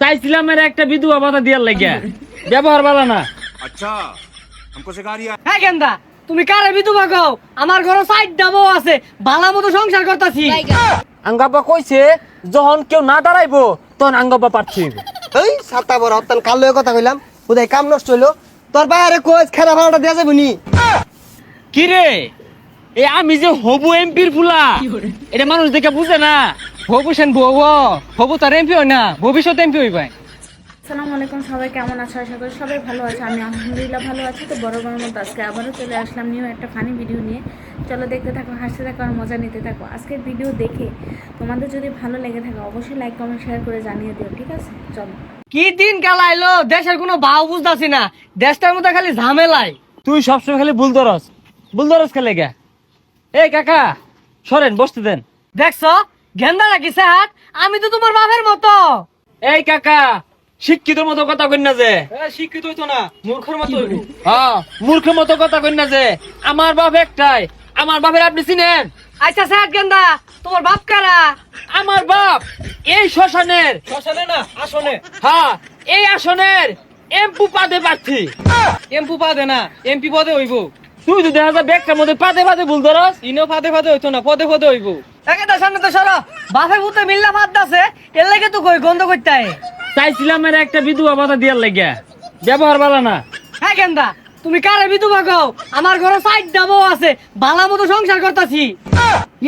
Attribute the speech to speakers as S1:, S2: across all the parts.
S1: চাইছিলাম এর একটা বিধবা ভাতা দিয়ার লাগিয়া ব্যবহার ভালো না।
S2: अच्छा हमको सिखा रिया
S3: হ্যাঁ গেন্দা তুমি কারে বিধবা কও? আমার ঘরে সাইড ডাবও আছে, ভালো মতো সংসার করতাছি।
S1: আঙ্গাব্বা কইছে যখন কেউ না দাঁড়াইবো তখন আঙ্গাব্বা পারছি।
S4: এই সাতা বড় অত্যান কালো কথা কইলাম, উদয় কাম নষ্ট হইলো। তোর বাইরে কইস খেলা ভাড়াটা দেয়া যাবে নি?
S1: কি রে এ আমি যে হবু এমপির ফুলা এটা মানুষ দেখে বুঝে না।
S3: হবু সেন বউ হবু তার এমপি হয় না, ভবিষ্যৎ এমপি হইবে।
S5: আসসালামু আলাইকুম, সবাই কেমন আছো? আশা করি সবাই ভালো আছে। আমি আলহামদুলিল্লাহ ভালো আছি। তো বড় বড় মতো আজকে আবারও চলে আসলাম নিউ একটা ফানি ভিডিও নিয়ে। চলো দেখতে থাকো, হাসতে থাকো আর মজা নিতে থাকো। আজকের ভিডিও দেখে তোমাদের যদি ভালো লেগে থাকে অবশ্যই লাইক কমেন্ট শেয়ার করে জানিয়ে দিও, ঠিক আছে? চলো।
S3: কি দিন কালাইলো, দেশের কোনো ভাও বুঝতাছি না, দেশটার মধ্যে খালি ঝামেলাই।
S1: তুই সবসময় খালি বুল দরস খেলে গে। এই কাকা সরেন বসতে দেন।
S3: দেখছো গেন্দা নাকি স্যার? আমি তো তোমার বাপের মতো।
S1: এই কাকা শিক্ষিত মতো কথা কই না যে।
S3: শিক্ষিত হইতো না, মূর্খের মতো হইব।
S1: হ্যাঁ মূর্খের মতো কথা কই না যে। আমার বাপ একটাই, আমার বাপের আপনি চিনেন?
S3: আচ্ছা স্যার গেন্দা তোমার বাপ কারা?
S1: আমার বাপ এই শ্মশানের
S3: শ্মশানে না আসনে।
S1: হ্যাঁ এই আসনের এমপি পদে প্রার্থী।
S3: এমপি পদে না এমপি পদে হইব।
S1: তুই তো দেখা যায় ব্যাগটার মধ্যে পাদে ভুল ধরস।
S3: ইনো পদে হইতো না, পদে হইব। একেটা সামনে তো সরো, বাপের ভূতে মিল্লা ভাত দাসে এর লাগে তো কই গন্ধ করতে।
S1: চাইছিলাম এর একটা বিধবা ভাতা দিয়ার লাগিয়া ব্যবহার ভালো না।
S3: হ্যাঁ গেন্দা তুমি কারে বিধবা কও? আমার ঘরে সাইড ডাবও আছে, ভালো মতো সংসার করতাছি।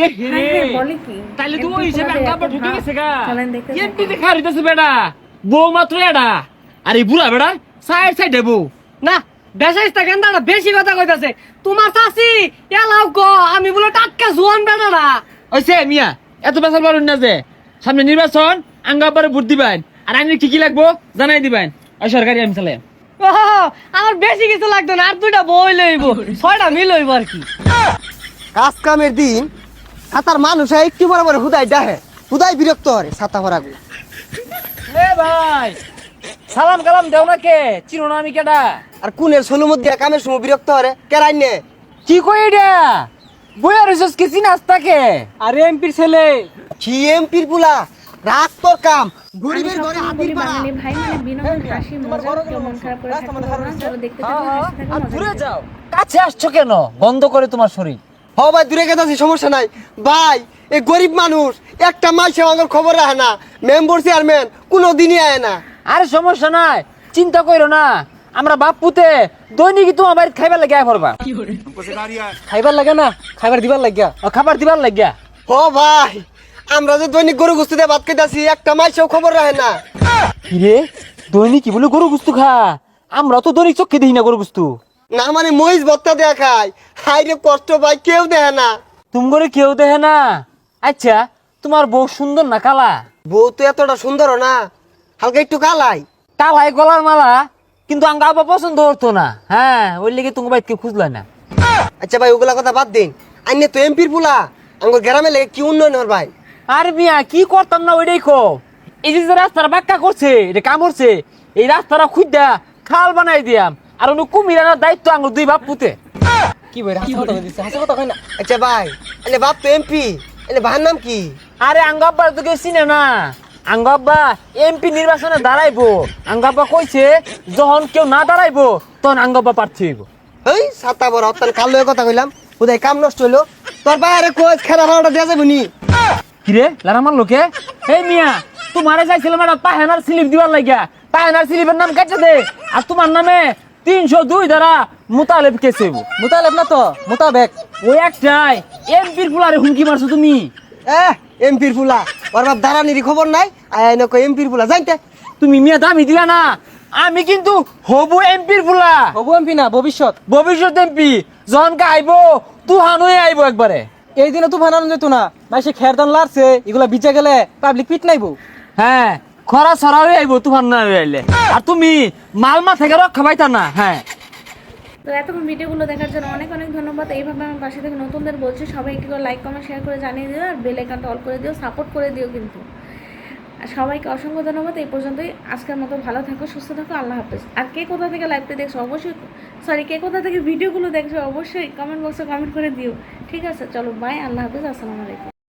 S1: এ রে
S5: বলে কি
S1: তাইলে তুই ওই
S5: এমপি
S1: হিসেবে
S5: পদে
S1: আঙ্গাব্বা
S5: এত
S1: ঢুকে
S5: ভাব।
S1: গেছে গা।
S5: চলেন দেখতে থাকো।
S1: এমপিতে খারিতেছে বেটা, বউ মাত্র এডা আর এই বুড়া বেটা সাইড বউ।
S3: না বেশাইস্তা গেন্দাটা বেশি কথা কইতাছে। তোমার চাচি এলাও গো, আমি বলে টাটকা জোয়ান বেটারা।
S1: ওইসে মিয়া এত বেসাল পারুন না যে। সামনে নির্বাচন আঙ্গাব্বারে ভোট দিবেন আর আমি কি লাগবো জানাই দিবেন। ওই সরকারি আমি চালাই।
S3: ও, আমার বেশি কিছু লাগতো না, আর দুইটা বই লইব, 6টা মিল হইব আর কি।
S4: কাজ কামের দিন সাতার মানুষ একটু বরাবর হুদাই ডাহে, হুদাই বিরক্ত হরে ছাতা ভরাগুলো।
S1: এ ভাই সালাম কালাম দেও না কে, চিনো না আমি কেডা?
S4: আর কুনের সোলো মধ্যে কামের সময় বিরক্ত হরে কেরাই নে।
S1: কি কই এটা বইয়া রইছস কি চিনাস তাকে?
S3: আরে এমপির ছেলে।
S4: কি এমপির পুলা রাগ তোর কাম,
S5: আমি
S4: গরিবের ঘরে
S5: সবসময়
S4: হাতির
S5: বলি
S4: পাড়া।
S5: বাঙালি ভাই মানে বিনোদন, হাসি মজা, কেউ মন খারাপ করে থাকতে পারবে না। চলো দেখতে থাকো, হাসতে থাকো, মজা
S1: দূরে
S5: নিতে থাকো।
S1: যাও, কাছে আসছো কেন? বন্ধ করে তোমার শরীর।
S4: হ ভাই দূরে গেছি সমস্যা নাই ভাই। এই গরিব মানুষ একটা মাসে আমার খবর রাখে না, মেম্বার চেয়ারম্যান কোনো দিনই আয় না।
S1: আরে সমস্যা নাই, চিন্তা কইরো না। আমরা বাপ পুতে দৈনিক তোমার বাড়ি খাইবার লাগিয়া পড়বা।
S2: हमको सिखा रिया
S3: খাইবার লাগে না, খাইবার দিবার লাগিয়া।
S1: খাবার দিবার লাগিয়া।
S4: হ ভাই আমরা যে দৈনিক গরু গুস্তি দিয়ে ভাত খাইতেছি, একটা মাসেও খবর রাখে না।
S1: কি রে দৈনিক কি বলে গরু গুস্তু খা? আমরা তো দৈনিক চোখে দেখি না গরু গুস্তু।
S4: না মানে মহিষ ভত্তা দেয়া খায়, হাই রে কষ্ট ভাই কেউ দেখে না।
S1: তুমি করে কেউ দেখে না? আচ্ছা তোমার বউ সুন্দর না কালা?
S4: বউ তো এতটা সুন্দর না, হালকা একটু কালাই।
S1: কালাই গলার মালা, কিন্তু আঙ্গা আবার পছন্দ হতো না। হ্যাঁ ওই লেগে তুমি বাইক খুঁজলা না।
S4: আচ্ছা ভাই ওগুলা কথা বাদ দিন, আইনে তো এমপির পুলা, আমার গ্রামে লেগে কি উন্নয়ন হর ভাই?
S1: আর মিয়া কি করতাম না ওইটাই কো। এই যে রাস্তাটা বাক্কা করছে এটা কাম করছে, এই রাস্তাটা খুঁজা খাল বানাই দিয়াম। আর উনি কুমিরানোর দায়িত্ব আঙ্গুর দুই বাপ পুতে।
S3: কি ভাই হাসি কথা কইতাছে, হাসি কথা কই না।
S4: আচ্ছা ভাই এনে বাপ তো এমপি, এনে ভাইয়ের নাম কি?
S1: আরে আঙ্গাব্বা তো কেউ চিনে না। আঙ্গাব্বা এমপি নির্বাচনে দাঁড়াইবো। আঙ্গাব্বা কইছে যখন কেউ না দাঁড়াইবো তখন আঙ্গাব্বা প্রার্থী হইব।
S4: এই সাতা বড় অত্যান কালো কথা কইলাম, উদয় কাম নষ্ট হইলো। তোর বাইরে কইস খেলা ভাড়াটা দেয়া যাবে নি?
S1: কিরে লারামার লোকে এই মিয়া তোমারে চাইছিলাম একটা পাহেনার স্লিপ দিবার লাগিয়া। পাহেনার স্লিপের নাম কাটছে দে, আর তোমার নামে 302 দ্বারা মোতালেব কেস হইব।
S3: মুতালেব না তো মুতাবেক।
S1: ওই একটাই এমপির ফুলারে হুমকি মারছো তুমি।
S4: এমপির পুলা ওর বাপ দাঁড়ানির খবর নাই, আয় না কই এমপির পুলা জানতে।
S1: তুমি মিয়া দামি দিলা না। আমি কিন্তু হবু এমপির ফুলা,
S3: হবু এমপি না ভবিষ্যৎ।
S1: ভবিষ্যৎ এমপি। যখনকে আইব তুহান হয়ে আইব একবারে।
S3: এই দিনে তো বানানো যেত না, মাসে খেরদান লারছে, এগুলা বিচা গেলে পাবলিক পিট নাইবো।
S1: হ্যাঁ খরা ছড়া হয়ে আইব তুফান না হয়ে আইলে। আর তুমি মালমা থেকে রক্ষা পাইতা না। হ্যাঁ
S5: তো এতক্ষণ ভিডিওগুলো দেখার জন্য অনেক অনেক ধন্যবাদ। এইভাবে আমার পাশে থেকে নতুনদের বলছি সবাইকে লাইক কমেন্ট শেয়ার করে জানিয়ে দিও, আর বেল আইকনটা অল করে দিও, সাপোর্ট করে দিও কিন্তু। আর সবাইকে অসংখ্য ধন্যবাদ। এই পর্যন্তই আজকের মতো, ভালো থাকো, সুস্থ থাকো, আল্লাহ হাফেজ। আর কে কোথা থেকে লাইভটা দেখছো অবশ্যই, কে কোথা থেকে ভিডিওগুলো দেখছো অবশ্যই কমেন্ট বক্সে কমেন্ট করে দিও, ঠিক আছে? চলো বাই, আল্লাহ হাফেজ, আসসালামু আলাইকুম।